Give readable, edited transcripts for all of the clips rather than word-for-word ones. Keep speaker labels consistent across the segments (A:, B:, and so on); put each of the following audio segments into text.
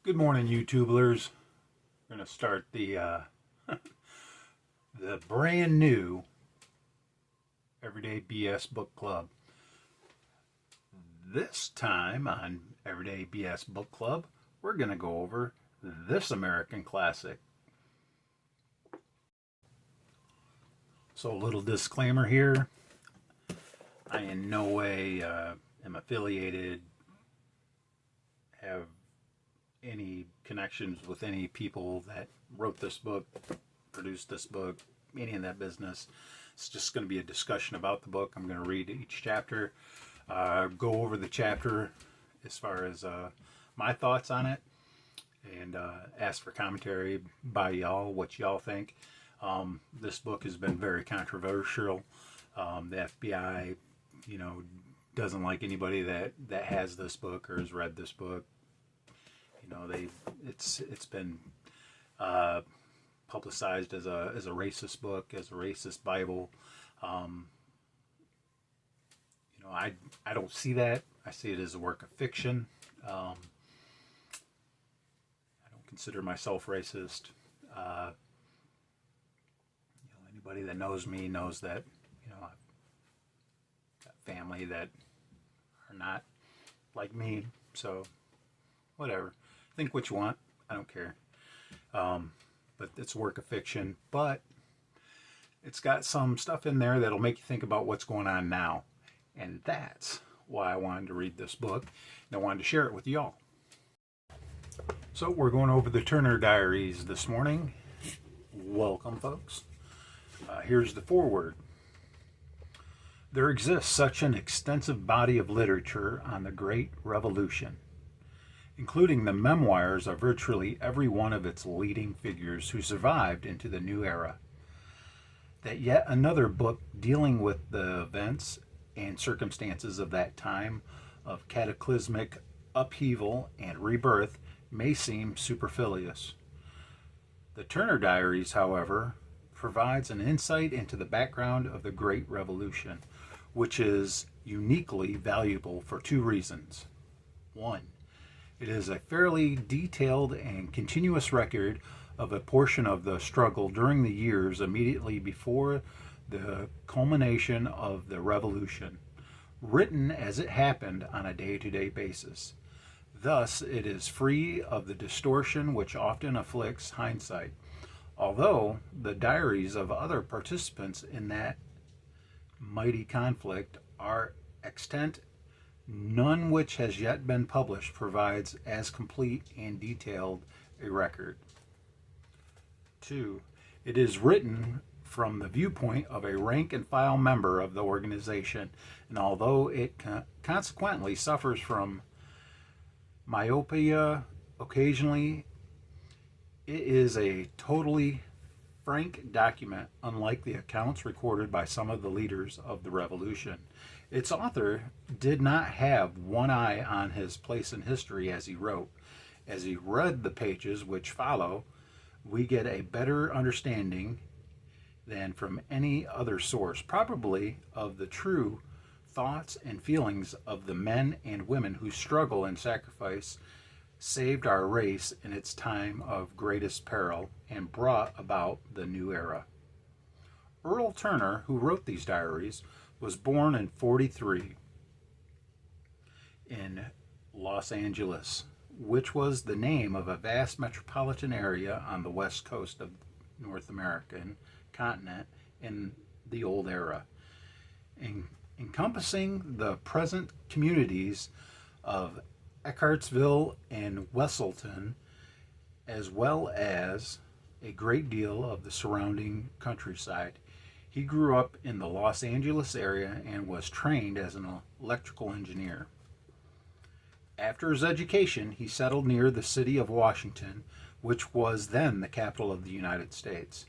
A: Good morning, YouTubers. We're going to start the the brand new Everyday BS Book Club. This time on Everyday BS Book Club, we're going to go over this American classic. So, a little disclaimer here. I in no way am affiliated, have any connections with any people that wrote this book, produced this book, any of that business. It's just going to be a discussion about the book. I'm going to read each chapter, go over the chapter as far as my thoughts on it, and ask for commentary by y'all, what y'all think. This book has been very controversial. The FBI, doesn't like anybody that has this book or has read this book. It's been publicized as a racist book, as a racist Bible. I don't see that. I see it as a work of fiction. I don't consider myself racist. Anybody that knows me knows that I've got family that are not like me. So whatever. Think what you want. I don't care. But it's a work of fiction. But it's got some stuff in there that'll make you think about what's going on now. And that's why I wanted to read this book. And I wanted to share it with y'all. So we're going over the Turner Diaries this morning. Welcome, folks. Here's the foreword. There exists such an extensive body of literature on the Great Revolution, including the memoirs of virtually every one of its leading figures who survived into the new era, that yet another book dealing with the events and circumstances of that time of cataclysmic upheaval and rebirth may seem superfluous. The Turner Diaries, however, provides an insight into the background of the Great Revolution, which is uniquely valuable for two reasons. One, it is a fairly detailed and continuous record of a portion of the struggle during the years immediately before the culmination of the revolution, written as it happened on a day-to-day basis. Thus, it is free of the distortion which often afflicts hindsight, although the diaries of other participants in that mighty conflict are extant. None which has yet been published provides as complete and detailed a record. 2. It is written from the viewpoint of a rank-and-file member of the organization, and although it consequently suffers from myopia occasionally, it is a totally frank document, unlike the accounts recorded by some of the leaders of the revolution. Its author did not have one eye on his place in history as he wrote. As he read the pages which follow, we get a better understanding than from any other source, probably, of the true thoughts and feelings of the men and women whose struggle and sacrifice saved our race in its time of greatest peril and brought about the new era. Earl Turner, who wrote these diaries, was born in 1943 in Los Angeles, which was the name of a vast metropolitan area on the west coast of North American continent in the old era, encompassing the present communities of Eckartsville and Wesselton, as well as a great deal of the surrounding countryside. He grew up in the Los Angeles area and was trained as an electrical engineer. After his education, he settled near the city of Washington, which was then the capital of the United States.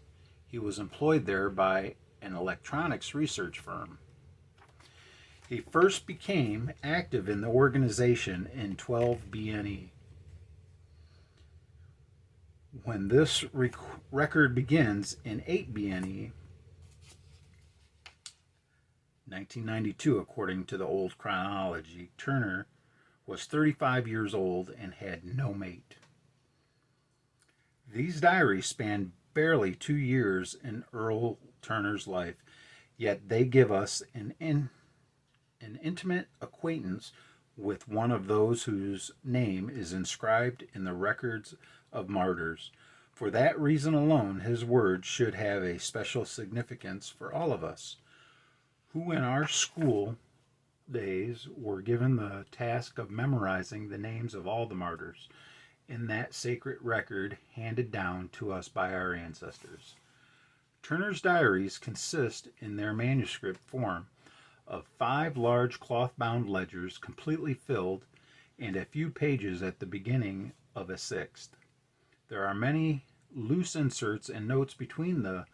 A: He was employed there by an electronics research firm. He first became active in the organization in 12 BNE. When this record begins in 8 BNE, 1992, according to the old chronology, Turner was 35 years old and had no mate. These diaries span barely 2 years in Earl Turner's life, yet they give us an intimate acquaintance with one of those whose name is inscribed in the records of martyrs. For that reason alone, his words should have a special significance for all of us, who in our school days were given the task of memorizing the names of all the martyrs in that sacred record handed down to us by our ancestors. Turner's diaries consist in their manuscript form of 5 large cloth-bound ledgers completely filled and a few pages at the beginning of a sixth. There are many loose inserts and notes between the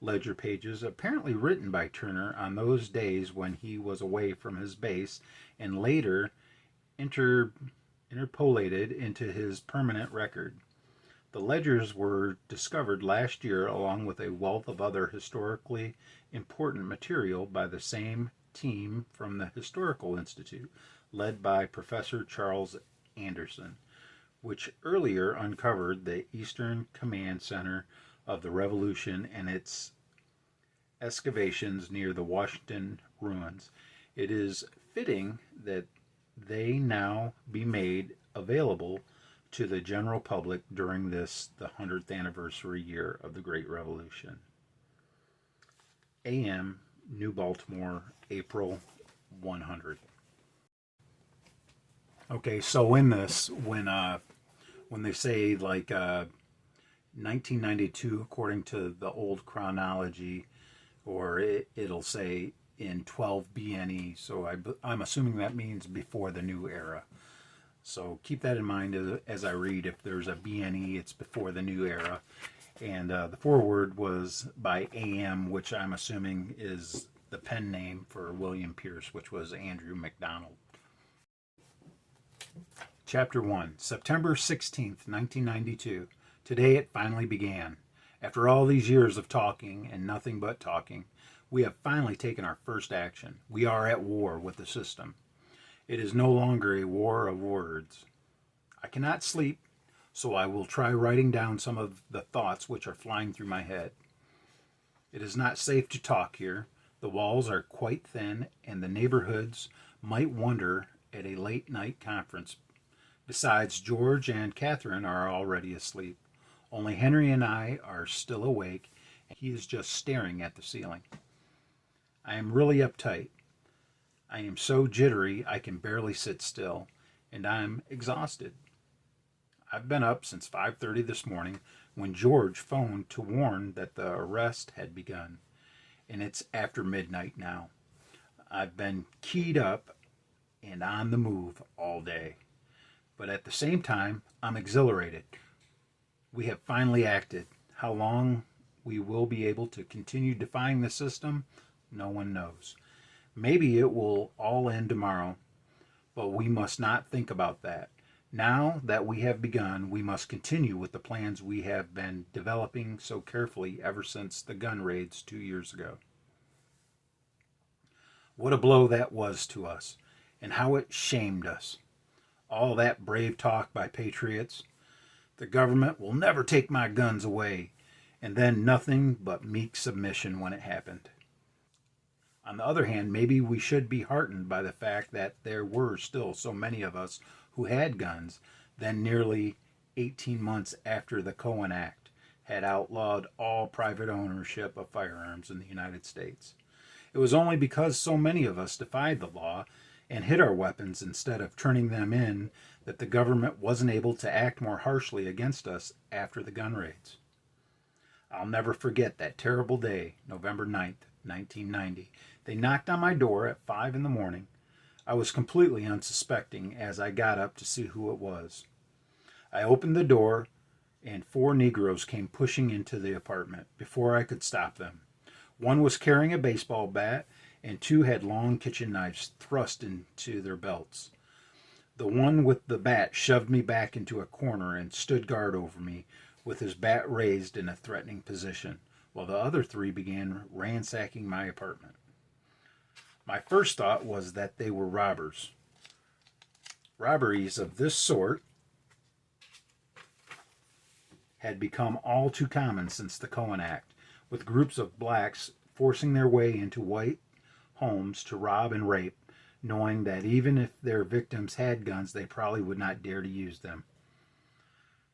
A: ledger pages, apparently written by Turner on those days when he was away from his base and later interpolated into his permanent record. The ledgers were discovered last year along with a wealth of other historically important material by the same team from the Historical Institute, led by Professor Charles Anderson, which earlier uncovered the Eastern Command Center of the Revolution and its excavations near the Washington ruins. It is fitting that they now be made available to the general public during this, the 100th anniversary year of the Great Revolution. A.M. New Baltimore, April 100. Okay, so in this, when they say like 1992, according to the old chronology, or it'll say in 12 BNE, so I'm assuming that means before the new era. So keep that in mind as I read. If there's a BNE, it's before the new era. And the foreword was by A.M., which I'm assuming is the pen name for William Pierce, which was Andrew MacDonald. Chapter 1, September 16th, 1992. Today it finally began. After all these years of talking and nothing but talking, we have finally taken our first action. We are at war with the system. It is no longer a war of words. I cannot sleep, so I will try writing down some of the thoughts which are flying through my head. It is not safe to talk here. The walls are quite thin, and the neighborhoods might wonder at a late night conference. Besides, George and Catherine are already asleep. Only Henry and I are still awake, and he is just staring at the ceiling. I am really uptight. I am so jittery I can barely sit still, and I'm exhausted. I've been up since 5:30 this morning when George phoned to warn that the arrest had begun, and it's after midnight now. I've been keyed up and on the move all day, but at the same time, I'm exhilarated. We have finally acted. How long we will be able to continue defying the system, no one knows. Maybe it will all end tomorrow, but we must not think about that. Now that we have begun, we must continue with the plans we have been developing so carefully ever since the gun raids 2 years ago. What a blow that was to us, and how it shamed us. All that brave talk by patriots. The government will never take my guns away, and then nothing but meek submission when it happened. On the other hand, maybe we should be heartened by the fact that there were still so many of us who had guns, then nearly 18 months after the Cohen Act had outlawed all private ownership of firearms in the United States. It was only because so many of us defied the law and hid our weapons instead of turning them in that the government wasn't able to act more harshly against us after the gun raids. I'll never forget that terrible day, November 9th, 1990. They knocked on my door at 5 in the morning. I was completely unsuspecting as I got up to see who it was. I opened the door, and 4 Negroes came pushing into the apartment before I could stop them. One was carrying a baseball bat, and 2 had long kitchen knives thrust into their belts. The one with the bat shoved me back into a corner and stood guard over me with his bat raised in a threatening position, while the other 3 began ransacking my apartment. My first thought was that they were robbers. Robberies of this sort had become all too common since the Cohen Act, with groups of blacks forcing their way into white homes to rob and rape, knowing that even if their victims had guns, they probably would not dare to use them.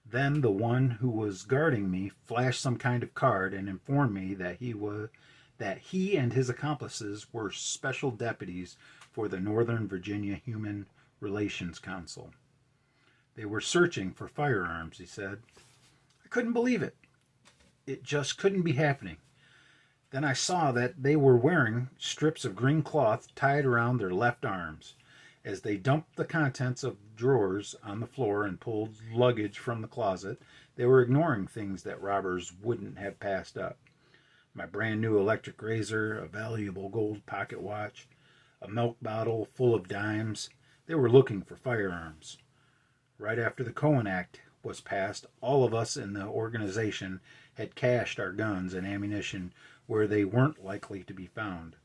A: Then the one who was guarding me flashed some kind of card and informed me that he and his accomplices were special deputies for the Northern Virginia Human Relations Council. They were searching for firearms, he said. I couldn't believe it. It just couldn't be happening. Then I saw that they were wearing strips of green cloth tied around their left arms. As they dumped the contents of drawers on the floor and pulled luggage from the closet, they were ignoring things that robbers wouldn't have passed up. My brand new electric razor, a valuable gold pocket watch, a milk bottle full of dimes. They were looking for firearms. Right after the Cohen Act was passed, all of us in the organization had cached our guns and ammunition where they weren't likely to be found.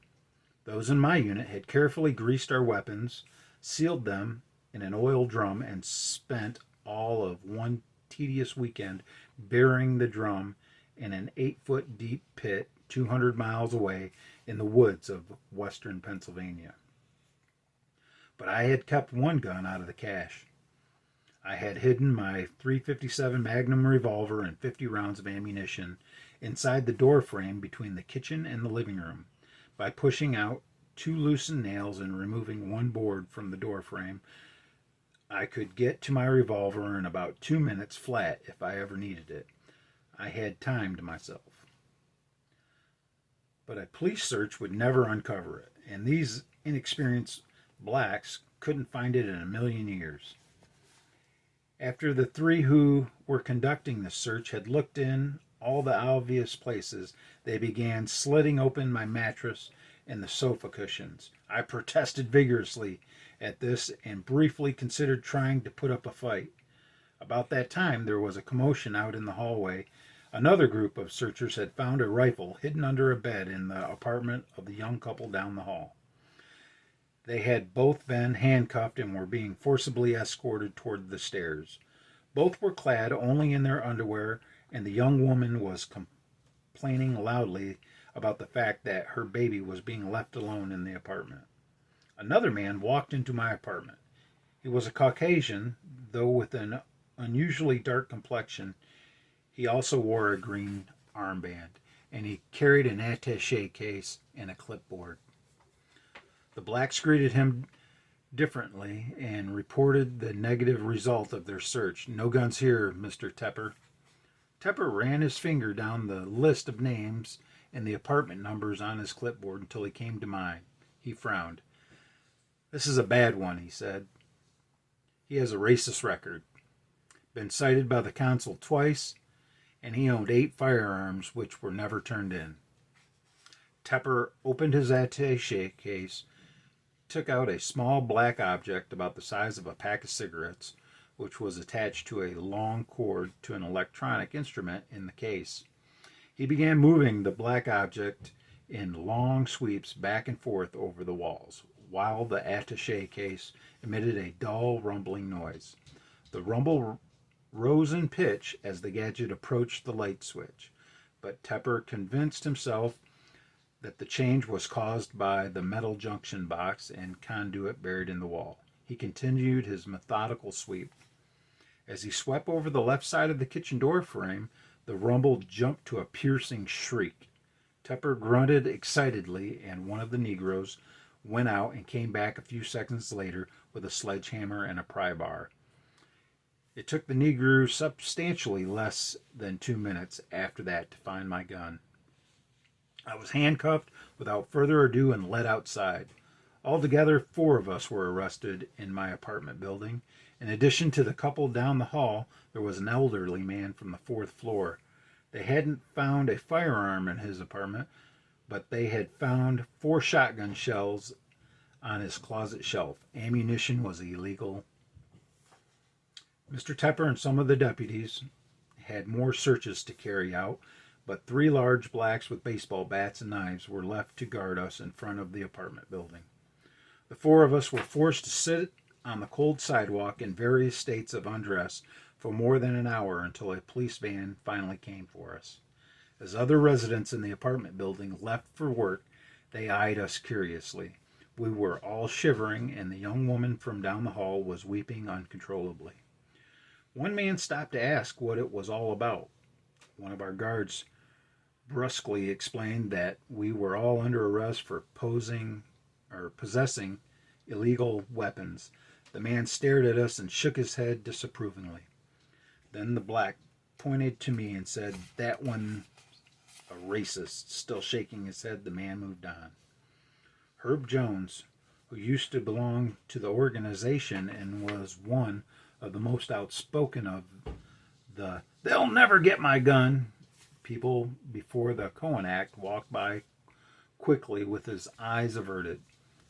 A: Those in my unit had carefully greased our weapons, sealed them in an oil drum, and spent all of one tedious weekend burying the drum in an 8-foot deep pit 200 miles away in the woods of western Pennsylvania. But I had kept one gun out of the cache. I had hidden my .357 Magnum revolver and 50 rounds of ammunition inside the door frame between the kitchen and the living room. By pushing out 2 loosened nails and removing one board from the door frame, I could get to my revolver in about 2 minutes flat if I ever needed it. I had timed myself. But a police search would never uncover it, and these inexperienced blacks couldn't find it in a million years. After the 3 who were conducting the search had looked in all the obvious places, they began slitting open my mattress and the sofa cushions. I protested vigorously at this and briefly considered trying to put up a fight. About that time, there was a commotion out in the hallway. Another group of searchers had found a rifle hidden under a bed in the apartment of the young couple down the hall. They had both been handcuffed and were being forcibly escorted toward the stairs. Both were clad only in their underwear, and the young woman was complaining loudly about the fact that her baby was being left alone in the apartment. Another man walked into my apartment. He was a Caucasian, though with an unusually dark complexion. He also wore a green armband, and he carried an attaché case and a clipboard. The blacks greeted him differently and reported the negative result of their search. No guns here, Mr. Tepper. Tepper ran his finger down the list of names and the apartment numbers on his clipboard until he came to mine. He frowned. This is a bad one, he said. He has a racist record. Been cited by the council twice, and he owned 8 firearms which were never turned in. Tepper opened his attaché case, took out a small black object about the size of a pack of cigarettes, which was attached to a long cord to an electronic instrument in the case. He began moving the black object in long sweeps back and forth over the walls, while the attaché case emitted a dull, rumbling noise. The rumble rose in pitch as the gadget approached the light switch, but Tepper convinced himself that the change was caused by the metal junction box and conduit buried in the wall. He continued his methodical sweep. As he swept over the left side of the kitchen door frame, the rumble jumped to a piercing shriek. Tepper grunted excitedly, and one of the Negroes went out and came back a few seconds later with a sledgehammer and a pry bar. It took the Negro substantially less than 2 minutes after that to find my gun. I was handcuffed without further ado and led outside. Altogether, 4 of us were arrested in my apartment building. In addition to the couple down the hall, there was an elderly man from the 4th floor. They hadn't found a firearm in his apartment, but they had found 4 shotgun shells on his closet shelf. Ammunition was illegal. Mr. Tepper and some of the deputies had more searches to carry out, but 3 large blacks with baseball bats and knives were left to guard us in front of the apartment building. The 4 of us were forced to sit on the cold sidewalk in various states of undress for more than an hour until a police van finally came for us. As other residents in the apartment building left for work, they eyed us curiously. We were all shivering, and the young woman from down the hall was weeping uncontrollably. One man stopped to ask what it was all about. One of our guards brusquely explained that we were all under arrest for possessing illegal weapons. The man stared at us and shook his head disapprovingly. Then the black pointed to me and said, "That one, a racist." Still shaking his head, the man moved on. Herb Jones, who used to belong to the organization and was one of the most outspoken of the "they'll never get my gun" people before the Cohen Act, walked by quickly with his eyes averted.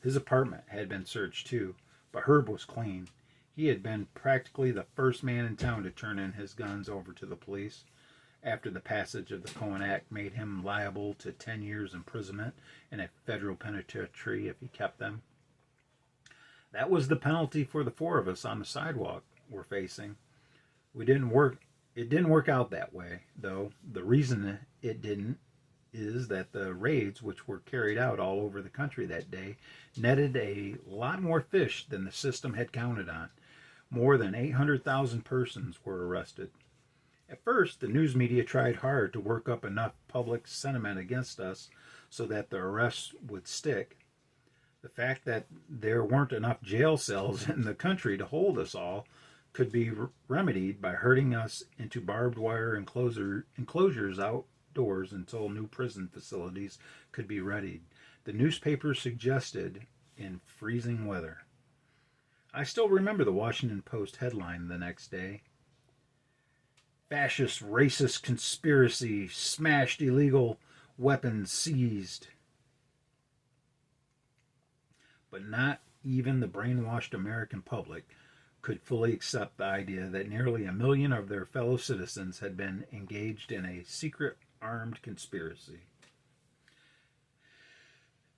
A: His apartment had been searched too, but Herb was clean. He had been practically the first man in town to turn in his guns over to the police after the passage of the Cohen Act made him liable to 10 years imprisonment in a federal penitentiary if he kept them. That was the penalty for the four of us on the sidewalk were facing. It didn't work out that way, though. The reason it didn't is that the raids, which were carried out all over the country that day, netted a lot more fish than the system had counted on. More than 800,000 persons were arrested. At first, the news media tried hard to work up enough public sentiment against us so that the arrests would stick. The fact that there weren't enough jail cells in the country to hold us all could be remedied by herding us into barbed wire enclosures outdoors until new prison facilities could be readied. The newspapers suggested in freezing weather. I still remember the Washington Post headline the next day. "Fascist racist conspiracy, smashed illegal weapons seized." But not even the brainwashed American public could fully accept the idea that nearly 1 million of their fellow citizens had been engaged in a secret armed conspiracy.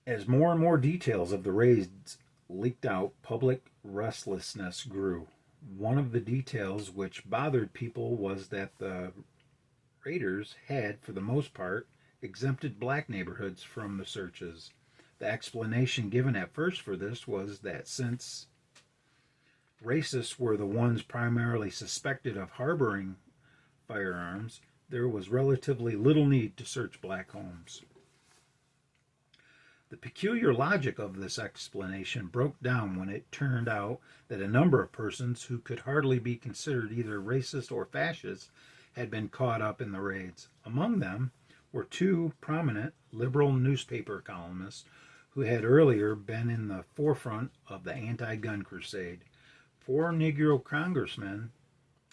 A: As more and more details of the raids leaked out, public restlessness grew. One of the details which bothered people was that the raiders had, for the most part, exempted black neighborhoods from the searches. The explanation given at first for this was that since racists were the ones primarily suspected of harboring firearms, there was relatively little need to search black homes. The peculiar logic of this explanation broke down when it turned out that a number of persons who could hardly be considered either racist or fascist had been caught up in the raids. Among them were two prominent liberal newspaper columnists who had earlier been in the forefront of the anti-gun crusade. 4 Negro congressmen,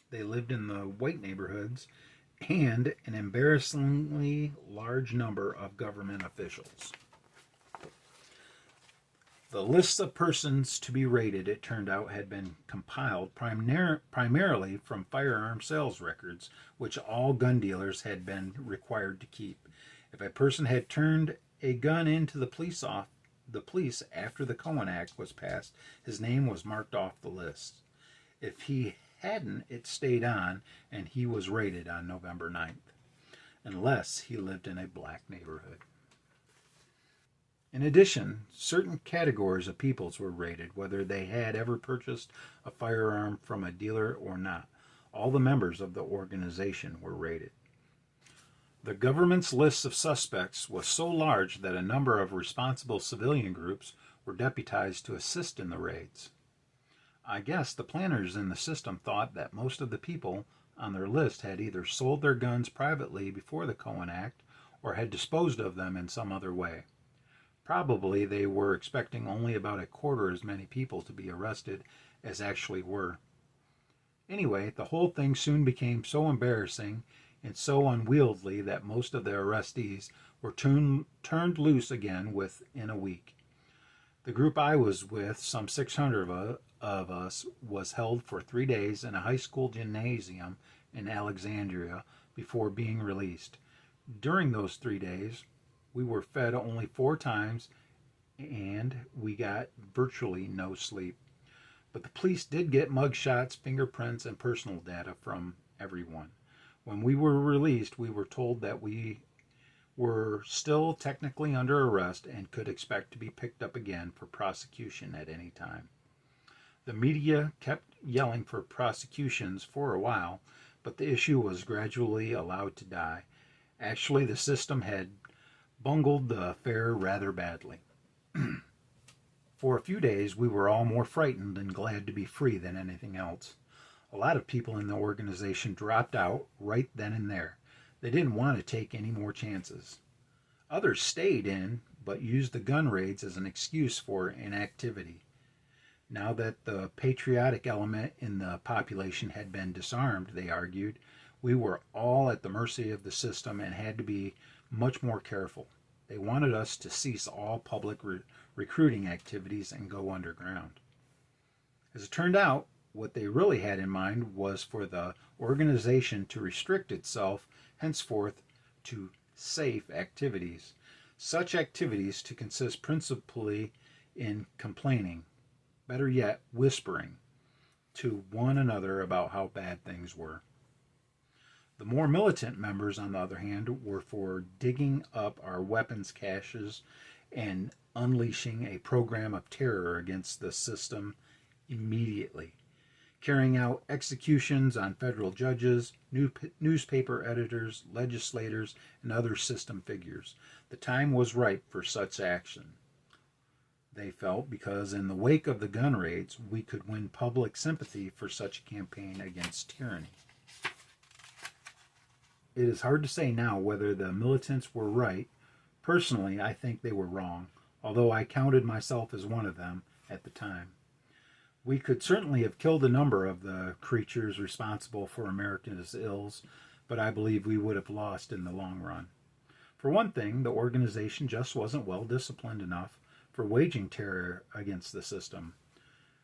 A: they lived in the white neighborhoods, and an embarrassingly large number of government officials. The lists of persons to be raided, it turned out, had been compiled primarily from firearm sales records, which all gun dealers had been required to keep. If a person had turned a gun into the police after the Cohen Act was passed, his name was marked off the list. If he hadn't, it stayed on, and he was raided on November 9th, unless he lived in a black neighborhood. In addition, certain categories of peoples were raided, whether they had ever purchased a firearm from a dealer or not. All the members of the organization were raided. The government's list of suspects was so large that a number of responsible civilian groups were deputized to assist in the raids. I guess the planners in the system thought that most of the people on their list had either sold their guns privately before the Cohen Act or had disposed of them in some other way. Probably they were expecting only about a quarter as many people to be arrested as actually were. Anyway, the whole thing soon became so embarrassing and so unwieldy that most of the arrestees were turned loose again within a week. The group I was with, some 600 of us, was held for 3 days in a high school gymnasium in Alexandria before being released. During those 3 days, we were fed only 4 times, and we got virtually no sleep. But the police did get mugshots, fingerprints, and personal data from everyone. When we were released, we were told that we were still technically under arrest and could expect to be picked up again for prosecution at any time. The media kept yelling for prosecutions for a while, but the issue was gradually allowed to die. Actually, the system had bungled the affair rather badly. For a few days, we were all more frightened and glad to be free than anything else. A lot of people in the organization dropped out right then and there. They didn't want to take any more chances. Others stayed in, but used the gun raids as an excuse for inactivity. Now that the patriotic element in the population had been disarmed, they argued, we were all at the mercy of the system and had to be much more careful. They wanted us to cease all public recruiting activities and go underground. As it turned out, what they really had in mind was for the organization to restrict itself henceforth to safe activities. Such activities to consist principally in complaining, better yet, whispering to one another about how bad things were. The more militant members, on the other hand, were for digging up our weapons caches and unleashing a program of terror against the system immediately, carrying out executions on federal judges, newspaper editors, legislators, and other system figures. The time was ripe for such action, they felt, because in the wake of the gun raids, we could win public sympathy for such a campaign against tyranny. It is hard to say now whether the militants were right. Personally, I think they were wrong, although I counted myself as one of them at the time. We could certainly have killed a number of the creatures responsible for America's ills, but I believe we would have lost in the long run. For one thing, the organization just wasn't well disciplined enough for waging terror against the system.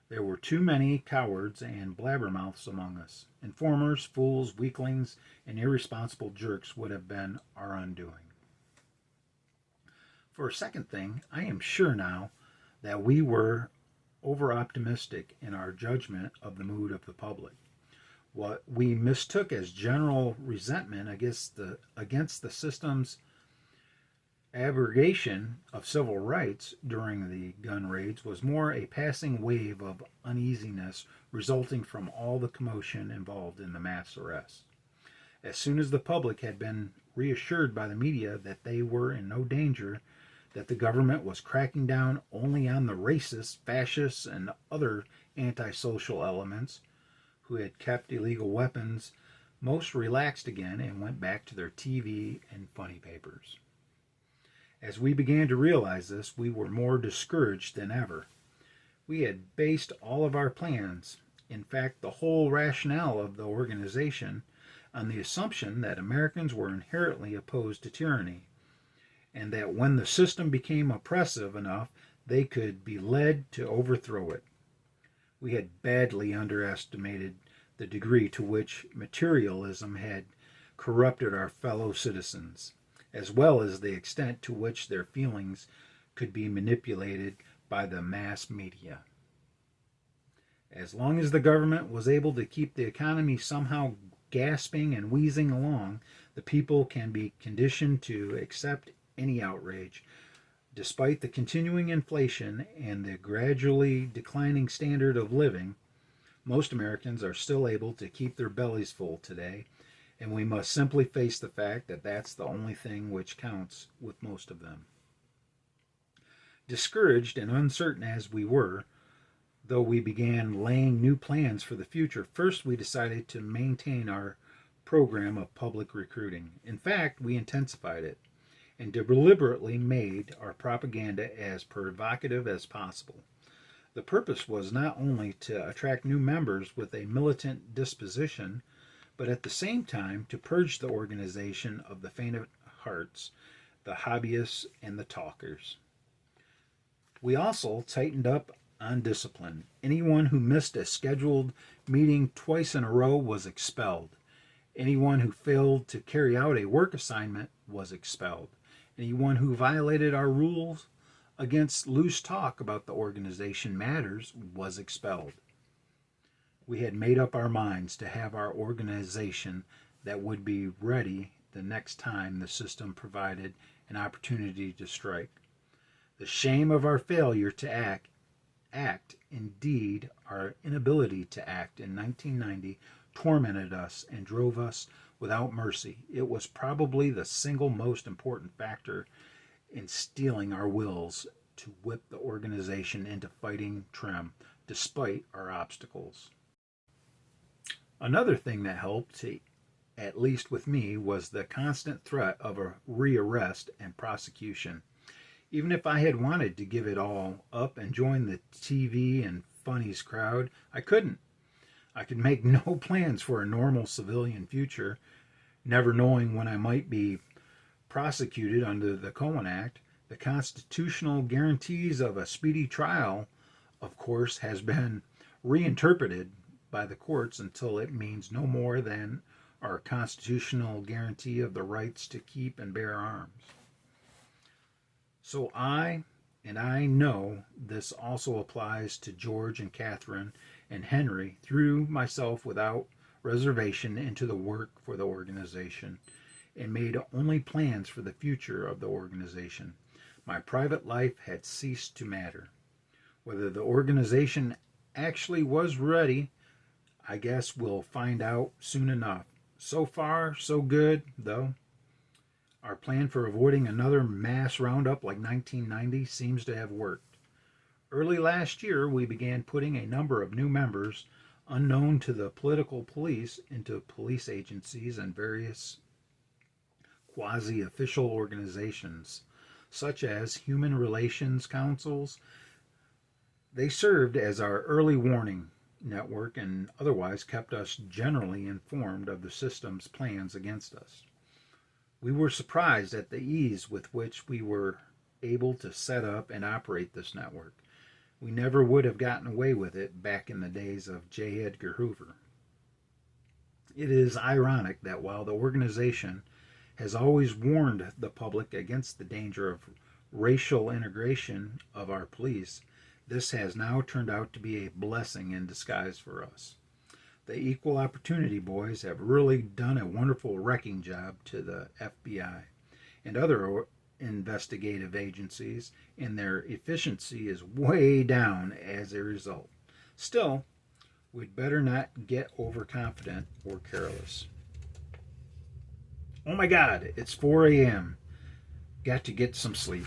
A: There were too many cowards and blabbermouths among us. Informers, fools, weaklings, and irresponsible jerks would have been our undoing. For a second thing, I am sure now that we were over-optimistic in our judgment of the mood of the public. What we mistook as general resentment against the system's abrogation of civil rights during the gun raids was more a passing wave of uneasiness resulting from all the commotion involved in the mass arrests. As soon as the public had been reassured by the media that they were in no danger, that the government was cracking down only on the racists, fascists, and other antisocial elements who had kept illegal weapons, most relaxed again and went back to their TV and funny papers. As we began to realize this, we were more discouraged than ever. We had based all of our plans, in fact the whole rationale of the organization, on the assumption that Americans were inherently opposed to tyranny, and that when the system became oppressive enough, they could be led to overthrow it. We had badly underestimated the degree to which materialism had corrupted our fellow citizens, as well as the extent to which their feelings could be manipulated by the mass media. As long as the government was able to keep the economy somehow gasping and wheezing along, the people can be conditioned to accept any outrage. Despite the continuing inflation and the gradually declining standard of living, most Americans are still able to keep their bellies full today, and we must simply face the fact that that's the only thing which counts with most of them. Discouraged and uncertain as we were, though we began laying new plans for the future, first we decided to maintain our program of public recruiting. In fact, we intensified it and deliberately made our propaganda as provocative as possible. The purpose was not only to attract new members with a militant disposition, but at the same time to purge the organization of the faint of hearts, the hobbyists, and the talkers. We also tightened up on discipline. Anyone who missed a scheduled meeting twice in a row was expelled. Anyone who failed to carry out a work assignment was expelled. Anyone who violated our rules against loose talk about the organization matters was expelled. We had made up our minds to have our organization that would be ready the next time the system provided an opportunity to strike. The shame of our failure to act, indeed our inability to act in 1990 tormented us and drove us without mercy. It was probably the single most important factor in steeling our wills to whip the organization into fighting trim, despite our obstacles. Another thing that helped, at least with me, was the constant threat of a rearrest and prosecution. Even if I had wanted to give it all up and join the TV and funnies crowd, I couldn't. I could make no plans for a normal civilian future, never knowing when I might be prosecuted under the Cohen Act. The constitutional guarantees of a speedy trial, of course, has been reinterpreted by the courts until it means no more than our constitutional guarantee of the rights to keep and bear arms. So I know this also applies to George and Catherine and Henry, threw myself without reservation into the work for the organization and made only plans for the future of the organization. My private life had ceased to matter. Whether the organization actually was ready, I guess we'll find out soon enough. So far, so good, though. Our plan for avoiding another mass roundup like 1990 seems to have worked. Early last year, we began putting a number of new members, unknown to the political police, into police agencies and various quasi-official organizations, such as human relations councils. They served as our early warning network and otherwise kept us generally informed of the system's plans against us. We were surprised at the ease with which we were able to set up and operate this network. We never would have gotten away with it back in the days of J. Edgar Hoover. It is ironic that while the organization has always warned the public against the danger of racial integration of our police, this has now turned out to be a blessing in disguise for us. The Equal Opportunity Boys have really done a wonderful wrecking job to the FBI and other investigative agencies, and their efficiency is way down as a result. Still, we'd better not get overconfident or careless. Oh my God, it's 4 a.m. Got to get some sleep.